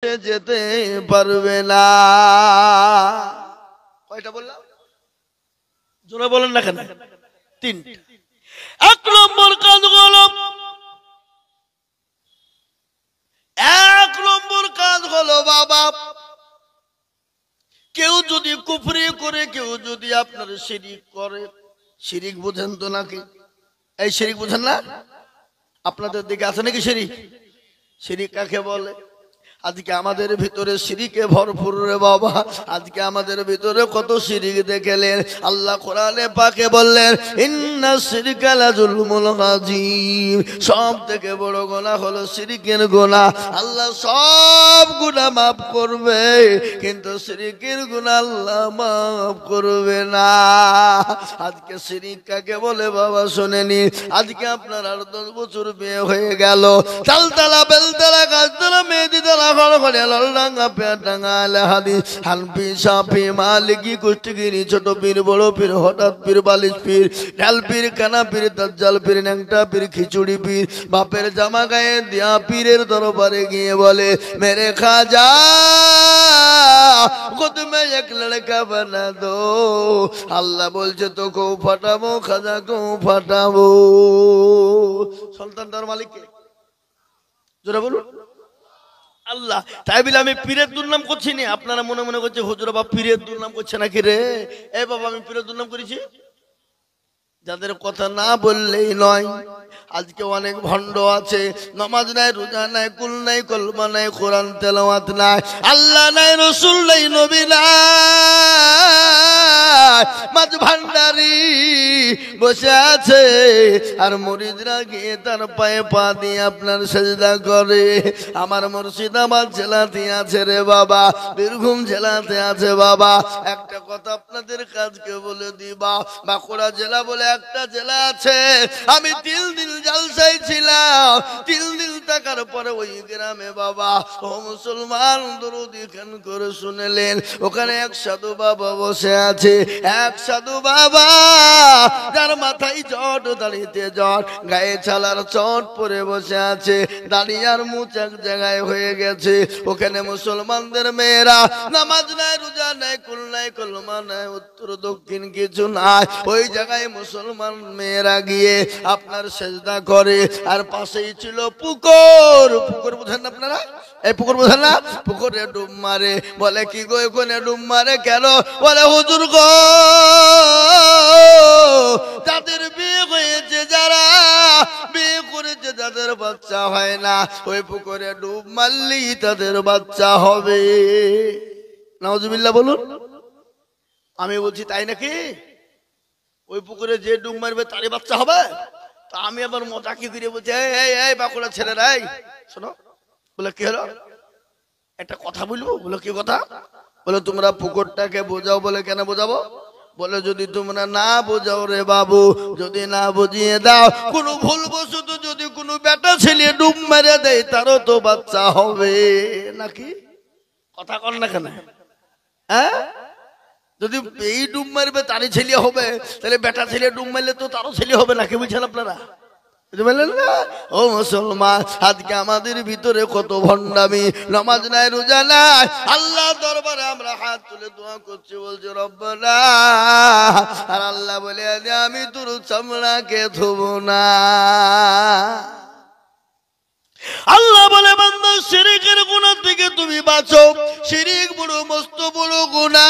জান্নাতে যেতে পারবে না। কয়টা বললাম? জোরে বলেন না কেন? 3। 1 নম্বর কাজ হলো, 1 নম্বর কাজ হলো বাবা, কেউ যদি কুফরি করে, কেউ যদি আপনার শিরিক করে, শিরিক বুঝেন তো নাকি? এই শিরিক বুঝেন না? আপনাদের দিকে আছে নাকি শিরিক? শিরিক কাকে বলে? আজকে আমাদের ভিতরে শিরিকে ভরপুর রে বাবা। আজকে আমাদের ভিতরে কত শিরিক দেখলেন। আল্লাহ কোরআনে পাকে বললেন, ইন্নাশ শিরকা লাযুলমুল আযীম, সব থেকে বড় গুনাহ হলো শিরিকের গুনাহ। আল্লাহ সব গুনাহ মাফ করবে, কিন্তু শিরিকের গুনাহ আল্লাহ মাফ করবে না। আজকে শিরিক কাকে বলে বাবা শুনেনি? আজকে আপনার আর 10 বছর বিয়ে হয়ে গেল, চালতালা বেলতালা গাছতলা মেয়েদিতলা ছোট পীর বড় পীর হঠাৎ পীর বালিশ পীর ঢাল পীর কানা পীর দাজ্জাল পীর ন্যাংটা পীর খিচুড়ি পীর বাপের জামা গায়ে দিয়া পীরের দরবারে গিয়ে বলে, মেরে খাজা खुद में एक लड़का बना दो। আল্লাহ বলছে তো কেউ ফাটাবো, খাজা কেউ ফাটাবো। সন্তানটার মালিক কে? জোরে বলুন আল্লাহ। তাই বলে আমি পীরের দুর্নাম করছি না। আপনারা মনে মনে করছে হুজুর বাবা পীরের দুর্নাম করছে নাকি রে? এ বাবা আমি পীরের দুর্নাম করেছি? যাদের কথা না বললেই নয়। আজকে অনেক ভণ্ড আছে, নামাজ নাই, রোজা নাই, কুল নাই, কলমা নাই, কোরআন তেলাওয়াত নাই, আল্লাহ নাই, রাসূল নাই, নবী নাই, মাঝ ভান্ডারি বসে আছে। আর মুরিদরা গিয়ে তার পায়ে পা দিয়ে আপনার সেজদা করে। আমার মুর্শিদাবাদ জেলাতে আছে রে বাবা, বীরভূম জেলাতে আছে বাবা। একটা কথা আপনাদের কাজকে বলে দিবা, বাঁকুড়া জেলা বলে একটা জেলা আছে। আমি 3 দিন জালসায় ছিলাম। 3 দিন থাকার পরে ওই গ্রামে বাবা, ও মুসলমান দরুদি খান করে শুনেলেন, ওখানে এক সাধু বাবা বসে আছে। এক সাধু বাবা যার মাথায় চট, দাড়িতে জট, গায়ে ছালার চট পরে বসে আছে। দাড়ি আর মুখ এক জায়গায় হয়ে গেছে। ওখানে মুসলমানদের মেয়েরা নামাজ নাই, রোজা নাই, কুল নাই, কলমা নাই, উত্তর দক্ষিণ কিছু নাই। ওই জায়গায় মুসলমান মেয়েরা গিয়ে আপনার সেজদা করে। আর পাশেই ছিল পুকুর। পুকুর বুঝেন না আপনারা? এই পুকুর বুঝেন না? পুকুরে ডুব মারে। বলে কি গো এখানে ডুব মারে কেন? বলে হুজুর গো, যাদের বিয়ে হয়েছে, যারা বিয়ে করেছে, যাদের বাচ্চা হয় না, ওই পুকুরে ডুব মারলেই তাদের বাচ্চা হবে। নাউজুবিল্লাহ বলুন। আমি বলছি তাই নাকি? ওই পুকুরে যে ডুব মারবে তারই বাচ্চা হবে? তা আমি আবার মজা কি করে বলছি, এই বাঁকুড়া ছেলেরাই শোনো। বলে কি হলো? একটা কথা বলবো। বলে কি কথা? বলে তোমরা পুকুরটাকে বোঝাও। বলে কেন বোঝাবো? বলে যদি তোমরা না বোঝাও রে বাবু, যদি না বুঝিয়ে দাও, কোনো ভুল বশত যদি কোনো বেটা ছেলে ডুব মেরে দেয়, তারও তো বাচ্চা হবে নাকি? কথা কর না কেন? হ্যাঁ, যদি এই ডুব মারবে তারই ছেলে হবে, তাহলে বেটা ছেলে ডুব মারলে তো তারও ছেলে হবে নাকি? বুঝছেন আপনারা? ও মুসলমান, আজকে আমাদের ভিতরে কত ভণ্ডামি। নামাজ নাই, রোজা নাই, আল্লাহ দরবারে আমরা হাত তুলে দোয়া করছি, বলছি রব্বানা। আর আল্লাহ বলে আমি তোর চামড়াকে ধোবো না। আল্লাহ বলে বান্দা শিরকের গুনাহ থেকে তুমি বাঁচো। শিরক বড় মস্ত বড় গুনাহ।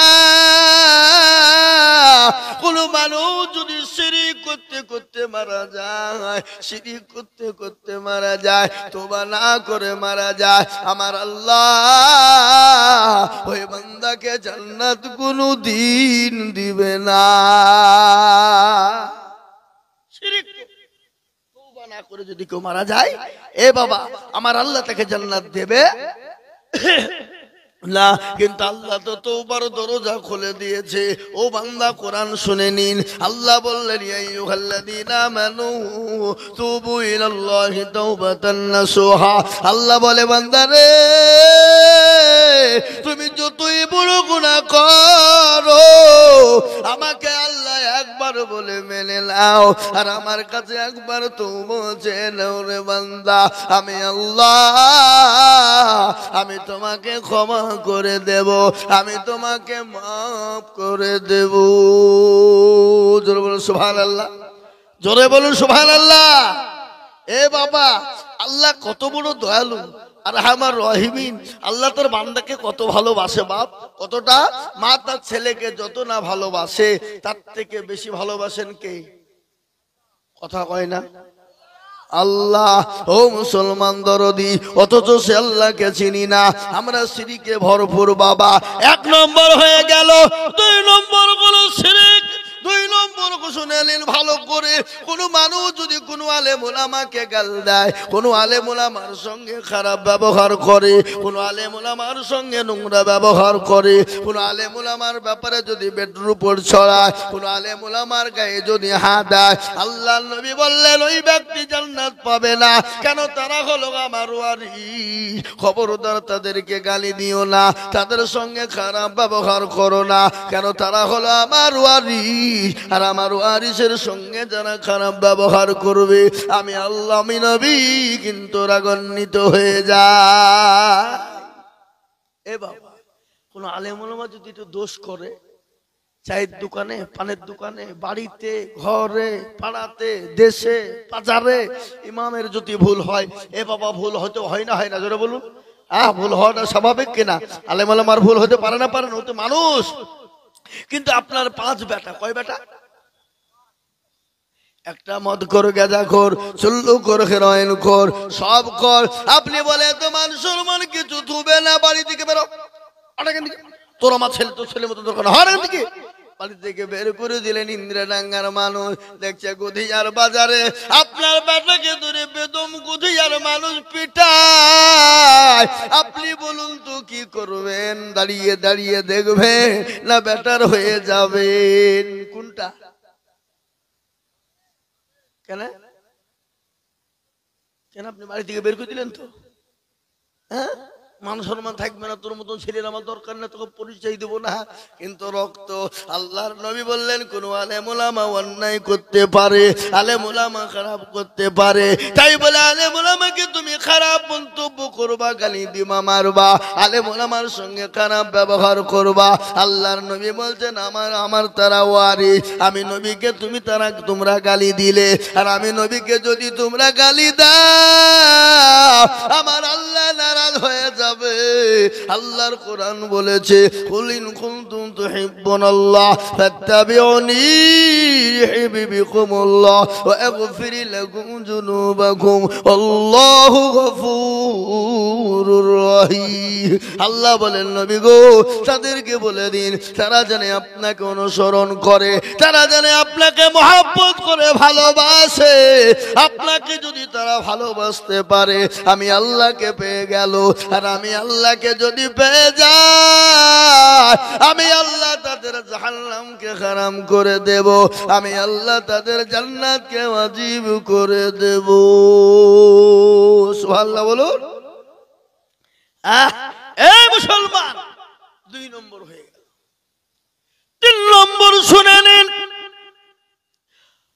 কোন মানুষ যদি শিরক করতে করতে মারা যায়, শিরক করতে করতে মারা যায়, তওবা না করে মারা যায়, আমার আল্লাহ ওই বান্দাকে জান্নাত কোনদিন দিবে না। শিরক না করে যদি কেউ মারা যায়, এ বাবা আমার আল্লাহ তাকে জান্নাত দেবে না। কিন্তু আল্লাহ তো তওবার দরজা খুলে দিয়েছে। ও বান্দা কোরআন শুনে নিন। আল্লাহ বললেন ইয়া আইয়ুহাল্লাযীনা আমানু তুবু ইলাল্লাহি তাওবাতান নাসুহা। আল্লাহ বলে বান্দা রে, তুমি যতই বড় গুনাহ করো, আমাকে আল্লাহ একবার বলে মেনে নাও, আর আমার কাছে একবার তওবা চেয়ে নাও রে বান্দা, আমি আল্লাহ আমি তোমাকে ক্ষমা করে দেব, আমি তোমাকে মাফ করে দেব। জোরে বলুন সুবহানাল্লাহ, জোরে বলুন সুবহানাল্লাহ। এ বাবা, আল্লাহ কত বড় দয়ালু আর আমার রহিমিন। আল্লাহ তার বান্দাকে কত ভালোবাসে বাপ, কতটা? মা তার ছেলেকে যত না ভালোবাসে তার থেকে বেশি ভালোবাসেন কে? কথা কয় না আল্লাহ। ও মুসলমান দরদি, অথচ সে আল্লাহকে চিনি না, আমরা শিরকে ভরপুর বাবা। এক নম্বর হয়ে গেল। দুই নম্বর হলো শিরক। দুই নম্বর শুনেলেন ভালো করে, কোন মানুষ যদি কোনো আলেম ওলামাকে গাল দেয়, কোন আলেম ওলামার সঙ্গে খারাপ ব্যবহার করে, কোন আলেম ওলামার সঙ্গে নোংরা ব্যবহার করে, কোন আলেম ওলামার ব্যাপারে যদি বেডরুপর ছড়ায়, কোন আলেম ওলামার গায়ে যদি হাত দেয়, আল্লাহর নবী বললেন ওই ব্যক্তি জান্নাত পাবে না। কেন? তারা হলো আমার ওয়ারিস। খবরদার তাদেরকে গালি দিও না, তাদের সঙ্গে খারাপ ব্যবহার করো না। কেন? তারা হলো আমার ওয়ারিস। আর আমার ওয়ারিসের সঙ্গে যারা খারাপ ব্যবহার করবে, আমি আল্লাহ আমি নবী কিন্তু রাগান্বিত হয়ে যায়। এ বাবা, কোন আলেম ওলামা যদি একটু দোষ করে, চায়ের দোকানে, পানের দোকানে, বাড়িতে, ঘরে, পাড়াতে, দেশে, বাজারে, ইমামের যদি ভুল হয়, এ বাবা ভুল হয়তো হয় না, হয় না? জোরে বলুন। ভুল হওয়াটা স্বাভাবিক কিনা? আলেম ওলামার ভুল হতে পারে না, পারে না, ও তো মানুষ। কিন্তু আপনার 5 বেটা, কয় বেটা? একটা মদ কর, গাঁজা কর, চুল্লু কর, হেরোইন কর, সব কর। আপনি বলে তোমার সলমান কিছু থুবে না, বাড়ি থেকে বেরো। তোর আমার ছেলে, তোর ছেলে মতো দরকার হয় দিকে বাড়ি থেকে বের করে দিলেন। ইন্দ্রাডাঙ্গার মানুষ দেখছে গুধিয়ার বাজারে আপনার বেটাকে ধরে বেদম গুধিয়ার মানুষ পিটায়। আপনি বলুন তো কি করবেন? দাঁড়িয়ে দাঁড়িয়ে দেখবেন না বেটার হয়ে যাবেন? কোনটা? কেন কেন আপনি বাড়ি থেকে বের করে দিলেন তো? হ্যাঁ, মান সম্মান থাকবে না, তোর মতন ছেলের আমার দরকার না, তোকে পরিচয় দেবো না। কিন্তু রক্ত। আল্লাহর নবী বললেন কোন আলেম ওলামা অন্যায় করতে পারে, আলেম ওলামা খারাপ করতে পারে, তাই বলে আলেম ওলামাকে তুমি খারাপ মন্তব্য করবা, গালি দিবা, মারবা, আলেম ওলামার সঙ্গে খারাপ ব্যবহার করবা। আল্লাহর নবী বলছেন আমার তারা ওয়ারিস, আমি নবীকে তোমরা গালি দিলে, আর আমি নবীকে যদি তোমরা গালি দাও, আমার আল্লাহ নারাজ হয়ে যাবে। আল্লাহর কোরআন বলেছে কুল ইন কুনতুম তুহিব্বুনাল্লাহ ফাত্তাবিউনি ইউহিব্বুকুমুল্লাহ ওয়া আগফির লাকুম যুনুবাকুম আল্লাহু গফুরুর রহিম। আল্লাহ বলেন নবী গো, তাদেরকে বলে দিন তারা যেন আপনাকে অনুসরণ করে, তারা যেন আপনাকে মহব্বত করে ভালোবাসে। আপনাকে যদি তারা ভালোবাসতে পারে, আমি আল্লাহকে পেয়ে গেল। আর আমি আল্লাহকে যদি পেয়ে যাই, আমি আল্লাহ তাদের জাহান্নামকে হারাম করে দেব, আমি আল্লাহ তাদের জান্নাতকে ওয়াজিব করে দেব। সুবহানাল্লাহ বলুন। এই মুসলমান, 2 নম্বর হয়ে গেল। 3 নম্বর শুনে নিন।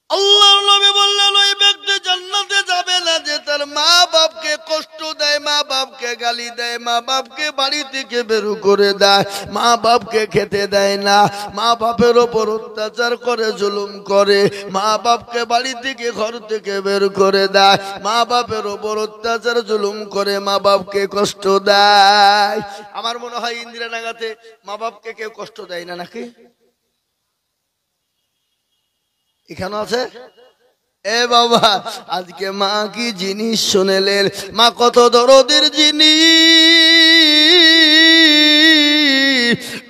আল্লাহর নবী বললেন ওই ব্যক্তি জান্নাতে যাবে না যে তার মা বাপকে কষ্ট দেয়, মা বাপকে গালি দেয়, মা বাপকে বাড়ি থেকে বের করে দেয়, মা বাপকে খেতে দেয় না, মা বাপের ওপর অত্যাচার করে, জুলুম করে, মা বাপকে বাড়ি থেকে ঘর থেকে বের করে দেয়, মা বাপের ওপর অত্যাচার জুলুম করে, মা বাপকে কষ্ট দেয়। আমার মনে হয় ইন্দিরানগরে মা বাপকে কেউ কষ্ট দেয় না, নাকি? এখানে আছে? এ বাবা, আজকে মা কি জিনিস শুনেলেন? মা কত দরদের জিনিস।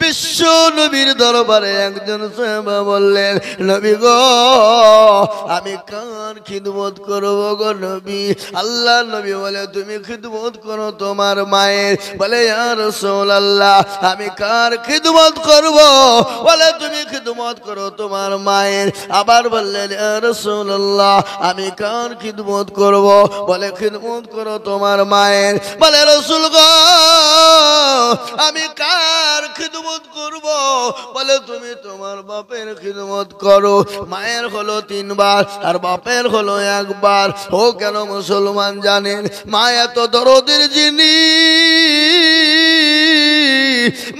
বিশ্ব নবীর দরবারে একজন সাহাবা বললেন নবী গো, আমি কার খিদমত করব গো নবী? আল্লাহ নবী বলে তুমি খিদমত করো তোমার মায়ের। বলে ইয়া রাসূলুল্লাহ, আমি কার খিদমত করব? বলে তুমি খিদমত করো তোমার মায়ের। আবার বললেন ইয়া রাসূলুল্লাহ, আমি কার খিদমত করব? বলে খিদমত করো তোমার মায়ের। বলে রাসূল গো, আমি কার খিদমত খিদমত করব বলে তুমি তোমার বাপের খিদমত করো মায়ের হলো 3 বার আর বাপের হলো 1 বার ও কেন মুসলমান জানেন মা এত দরদের জিনিস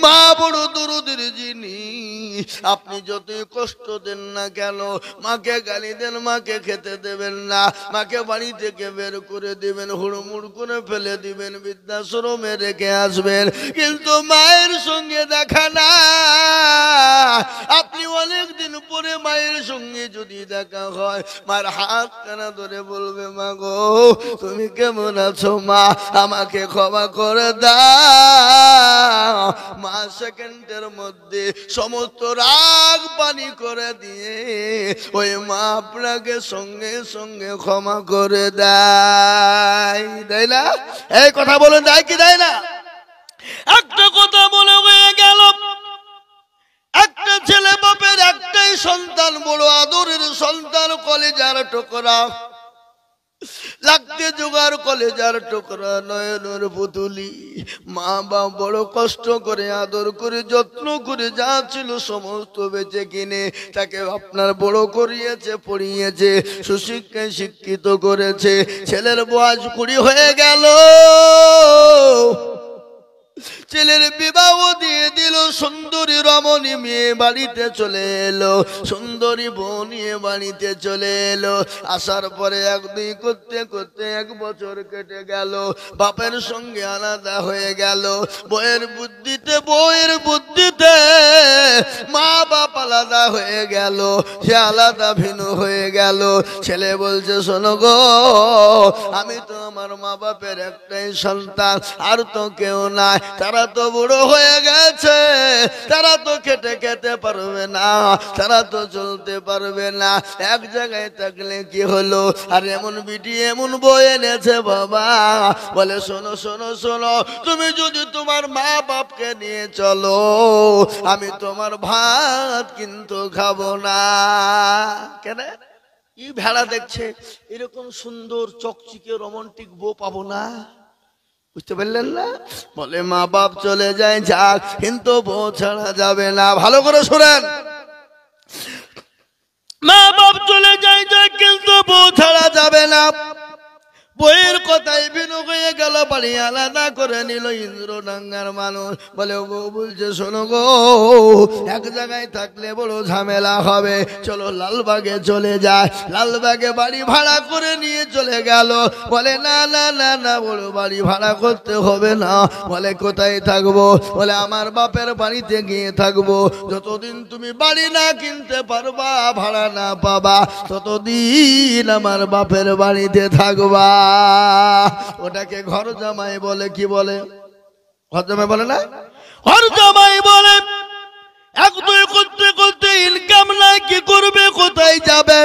মা বড় দরদের জিনিস আপনি যতই কষ্ট দেন না কেন মাকে গালি দেন মাকে খেতে দেবেন না মাকে বাড়ি থেকে বের করে দিবেন হুড়মুড় করে ফেলে দিবেন বৃদ্ধাশ্রমে রেখে আসবেন কিন্তু মায়ের সঙ্গে দেখা না আপনি অনেক দিন পরে মায়ের সঙ্গে যদি দেখা হয় মার হাত কানা ধরে বলবে মা গো তুমি কেমন আছো মা আমাকে ক্ষমা করে দাও মা সেকেন্ডের মধ্যে সমস্ত রাগ পানি করে দিয়ে ওই মা আপনাকে সঙ্গে সঙ্গে ক্ষমা করে দেয় দেয় না এই কথা বলে দেয় কি দেয় না একটা কথা বলে হয়ে গেল একটা ছেলে বাপের একটাই সন্তান বড় আদরের সন্তান কলেজার টুকরা লাগতে জোগাড় কলেজার টুকরা নয়নের পুতুলি মা বাপ বড় কষ্ট করে আদর করে যত্ন করে যা ছিল সমস্ত বেঁচে কিনে তাকে আপনার বড় করিয়েছে পড়িয়েছে সুশিক্ষায় শিক্ষিত করেছে ছেলের বয়স 20 হয়ে গেল ছেলের বিবাহ দিয়ে দিল সুন্দরী রমণী মেয়ে বাড়িতে চলে এলো সুন্দরী বউ নিয়ে বাড়িতে চলে এলো আসার পরে 1-2 করতে করতে 1 বছর কেটে গেল বাপের সঙ্গে আলাদা হয়ে গেল বউয়ের বুদ্ধিতে মা বাপ আলাদা হয়ে গেল সে আলাদা ভিন্ন হয়ে গেল ছেলে বলছে শোনো গো আমি তো আমার মা বাপের একটাই সন্তান আর তো কেউ নাই তারা তো বড় হয়ে গেছে তারা তো খেটে খেতে পারবে না তারা তো চলতে পারবে না এক জায়গায় থাকলে কি হলো আর এমন বিটি এমন বউ এনেছে বাবা বলে শোনো শোনো শোনো তুমি যদি তোমার মা বাপকে নিয়ে চলো আমি তোমার ভাত কিন্তু খাবো না কেন এই ভেড়া দেখছে এরকম সুন্দর চকচিকে রোমান্টিক বউ পাবো না বুঝতে পারলেন না বলে মা বাপ চলে যায় যাক কিন্তু বউ ছাড়া যাবে না ভালো করে শুনেন মা বাপ চলে যায় যাক কিন্তু বউ ছাড়া যাবে না বইয়ের কথাই বিনু হয়ে গেল বাড়ি আলাদা করে নিল ইন্দ্রডাঙ্গার মানুষ বলে বউ বলছে শোনো গো এক জায়গায় থাকলে বড় ঝামেলা হবে চলো লালবাগে চলে যায় লালবাগে বাড়ি ভাড়া করে নিয়ে চলে গেল বলে না না না না বড় বাড়ি ভাড়া করতে হবে না বলে কোথায় থাকবো বলে আমার বাপের বাড়িতে গিয়ে থাকবো যতদিন তুমি বাড়ি না কিনতে পারবা ভাড়া না পাবা ততদিন আমার বাপের বাড়িতে থাকবা ওটাকে ঘর জামাই বলে কি বলে ঘর জামাই বলে না ঘর জামাই বলে 1-2 করতে করতে ইনকাম নাই কি করবে কোথায় যাবে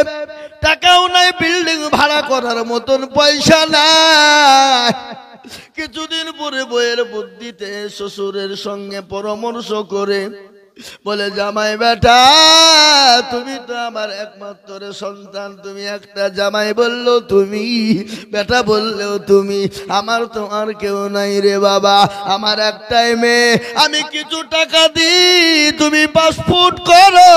টাকাও নাই বিল্ডিং ভাড়া করার মতন পয়সা নাই কিছুদিন পরে বইয়ের বুদ্ধিতে শ্বশুরের সঙ্গে পরামর্শ করে বলে জামাই বেটা তুমি তো আমার একমাত্র সন্তান তুমি একটা জামাই বললো তুমি বেটা বললেও তুমি আমার তো আর কেউ নাই রে বাবা আমার একটাই মেয়ে আমি কিছু টাকা দিই তুমি পাসপোর্ট করো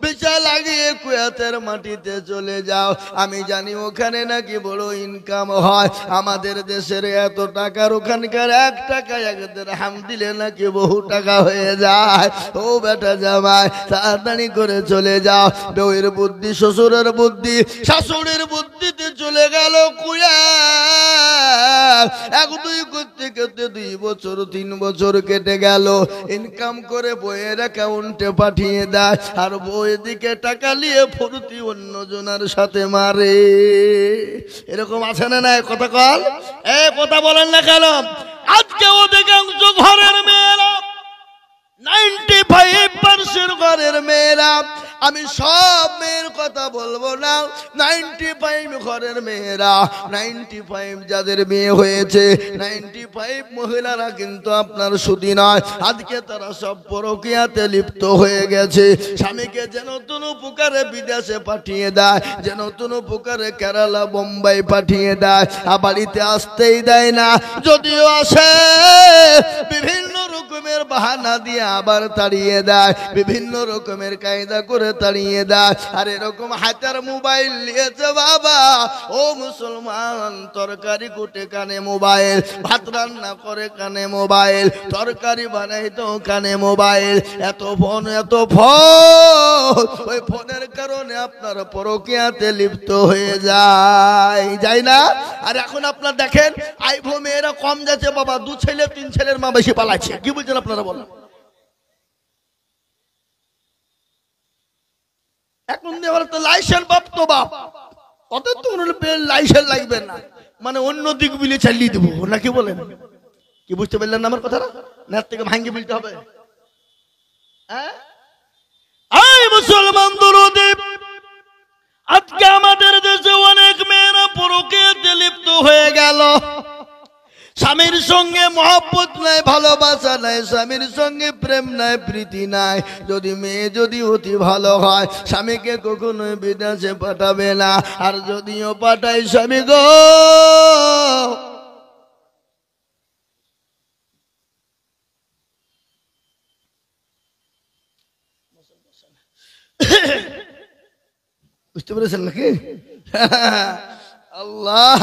বেচা লাগিয়ে কুয়াতের মাটিতে চলে যাও আমি জানি ওখানে নাকি বড় ইনকাম হয় আমাদের দেশের এত টাকার ওখানকার 1 টাকা 1 দিরহাম দিলে নাকি বহু টাকা হয়ে যায় ও বেটা জামাই তাড়াতাড়ি করে চলে যাও বউয়ের বুদ্ধি শ্বশুরের বুদ্ধি শাশুড়ির বুদ্ধিতে চলে গেল কুয়া 1-2 করতে করতে 2 বছর 3 বছর কেটে গেল ইনকাম করে বউয়ের অ্যাকাউন্টে পাঠিয়ে দেয় আর বউ এদিকে টাকা নিয়ে ফুর্তি অন্যজনের সাথে মারে এরকম আছে না নাই কথা কল কথা বলেন না কেন আজকে অধিকাংশ ঘরের মেয়েরা 95% ঘরের মেয়েরা আমি সব মেয়ের কথা বলবো না 95 ঘরের মেয়েরা 95 যাদের মেয়ে হয়েছে 95 মহিলারা কিন্তু আপনার সুধী নয় আজকে তারা সব পরকীয়াতে লিপ্ত হয়ে গেছে স্বামীকে যেন নতুন উপকারে বিদেশে পাঠিয়ে দেয় যে নতুন উপকারে কেরালা বোম্বাই পাঠিয়ে দেয় আর বাড়িতে আসতেই দেয় না যদিও আসে বিভিন্ন রকম রকমের বাহানা দিয়ে আবার তাড়িয়ে দেয়, বিভিন্ন রকমের কায়দা করে তাড়িয়ে দেয়। আর এরকম হাতের মোবাইল নিয়েছে বাবা, ও মুসলমান, তরকারি কুটে কানে মোবাইল, ভাত রান্না করে কানে মোবাইল, তরকারি বানাইতো কানে মোবাইল, এত ফোন এত ফোন, ওই ফোনের কারণে আপনার পরকীয়াতে লিপ্ত হয়ে যায় না? আর এখন আপনার দেখেন আইফোন মেয়েরা কম যাচ্ছে বাবা, 2 ছেলে 3 ছেলের মা বেশি পালাচ্ছে। কি বলছেন আপনারা বলেন? এখন তো লাইসেন্স বাপ তো বাপ, অত তো লাইসেন্স লাগবে না, মানে অন্য দিক বিলে চালিয়ে দেবো নাকি বলেন? কি বুঝতে পারলেন না আমার কথাটা? না থেকে ভাঙ্গি বলতে হবে? মুসলমান দরদে, আজকে আমাদের দেশে অনেক মেয়েরা পরকীয়াতে লিপ্ত হয়ে গেল। স্বামীর সঙ্গে মহব্বত নাই, ভালোবাসা নাই, স্বামীর সঙ্গে প্রেম নাই, প্রীতি নাই। যদি মেয়ে যদি অতি ভালো হয়, স্বামীকে কখনোই বিদেশে পাঠাবে না। আর যদিও পাঠাই, স্বামী গো বুঝতে পেরেছেন নাকি? আল্লাহ,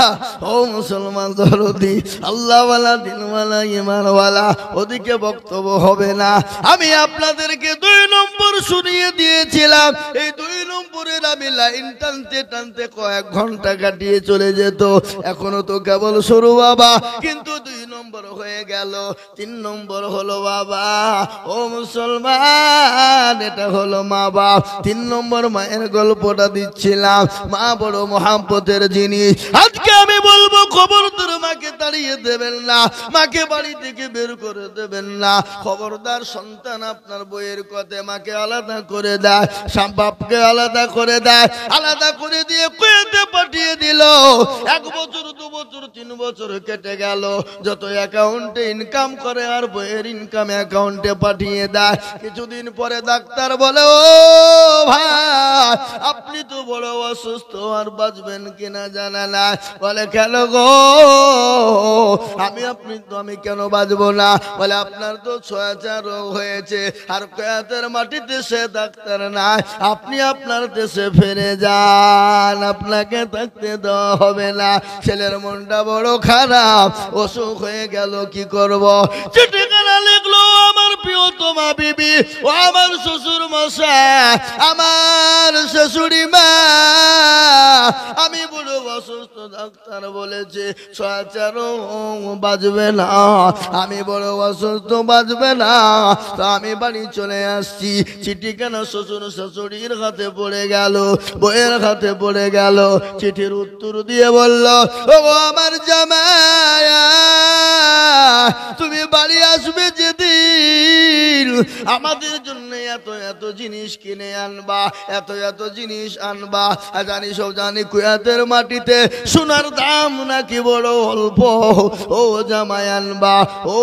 ও মুসলমান দরদি, আল্লাহওয়ালা, দিনওয়ালা, ইমানওয়ালা, ওদিকে বক্তব্য হবে না। আমি আপনাদেরকে 2 নম্বর শুনিয়ে দিয়েছিলাম। এই 2 নম্বরের আমি লাইন টানতে টানতে কয়েক ঘন্টা কাটিয়ে চলে যেত। এখনো তো কেবল শুরু বাবা, কিন্তু 2 নম্বর হয়ে গেল। 3 নম্বর হলো বাবা, ও মুসলমান, এটা হলো মা বাপ। 3 নম্বর মায়ের গল্পটা দিচ্ছিলাম। মা বড় মহাব্বতের জিনিস। আজকে আমি বলবো, খবরদার মাকে তাড়িয়ে দেবেন না, মাকে বাড়ি থেকে বের করে দেবেন না। খবরদার, সন্তান আপনার বইয়ের কথা মাকে আলাদা করে দেয়, বাপকে আলাদা করে দেয়, আলাদা করে দিয়ে কুয়েতে পাঠিয়ে দিল। 1 বছর 2 বছর 3 বছর কেটে গেল। যত অ্যাকাউন্টে ইনকাম করে আর বইয়ের ইনকাম অ্যাকাউন্টে পাঠিয়ে দেয়। কিছুদিন পরে ডাক্তার বলে, ও ভাই, আপনি তো বড় অসুস্থ, আর বাঁচবেন কিনা জানা না। বলে, কেন গো? আমি কেন বাঁচবো না? বলে, আপনার তো ছোঁয়াচা রোগ হয়েছে, আর কয়াতের মাটিতে সে ডাক্তার নাই, আপনি আপনার দেশে ফিরে যান, আপনাকে থাকতে দেওয়া হবে না। ছেলের মনটা বড় খারাপ, অসুখ হয়ে গেল, কি করব? চিঠিখানা লিখলো আমার প্রিয়তমা বিবি, ও আমার শ্বশুর মশাই, আমার শাশুড়ি মা, আমি বড় অসুস্থ, ডাক্তার বলেছে ছোঁয়াচারও বাঁচবে না, আমি বড় অসুস্থ, বাঁচবে না। তো আমি বাড়ি চলে আসছি। চিঠিখানা শ্বশুর শাশুড়ির হাতে পড়ে গেল, বইয়ের হাতে পড়ে গেল। চিঠির উত্তর দিয়ে বলল, ও আমার জামাই, তুমি বাড়ি আসবে যেদিন, আমাদের জন্য এত এত জিনিস কিনে আনবা, এত এত জিনিস আনবা। জানি কুয়াতের মাটিতে সোনার দাম নাকি বড় অল্প। ও জামাই আনবা, ও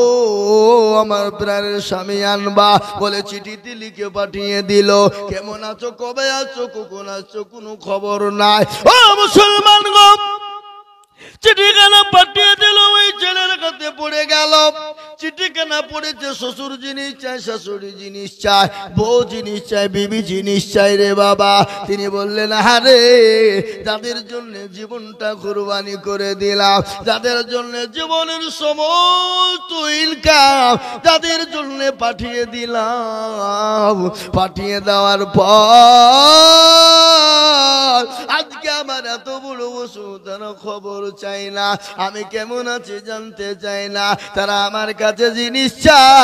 আমার প্রাণের স্বামী আনবা। বলে চিঠিতে লিখে পাঠিয়ে দিল। কেমন আছো, কবে আছো, কখন আছো, কোনো খবর নাই। ও মুসলমান গো, চিঠিখানা পাঠিয়ে দিল, ওই ছেলের কাছে পড়ে গেল। চিঠিখানা পড়েছে, শ্বশুর জিনিস চাই, শাশুড়ি জিনিস চাই, বউ জিনিস চাই, বিবি জিনিস চাই রে বাবা। তিনি বললেন, আরে যাদের জন্য জীবনটা কুরবানি করে দিলাম, যাদের জন্য জীবনের সমস্ত ইনকাম, যাদের জন্য পাঠিয়ে দিলাম, পাঠিয়ে দেওয়ার পর আজকে আমার এত বড় অসুবিধার খবর চাই না, আমি কেমন আছি জানতে চাই না, তারা আমার কাছে জিনিস চায়।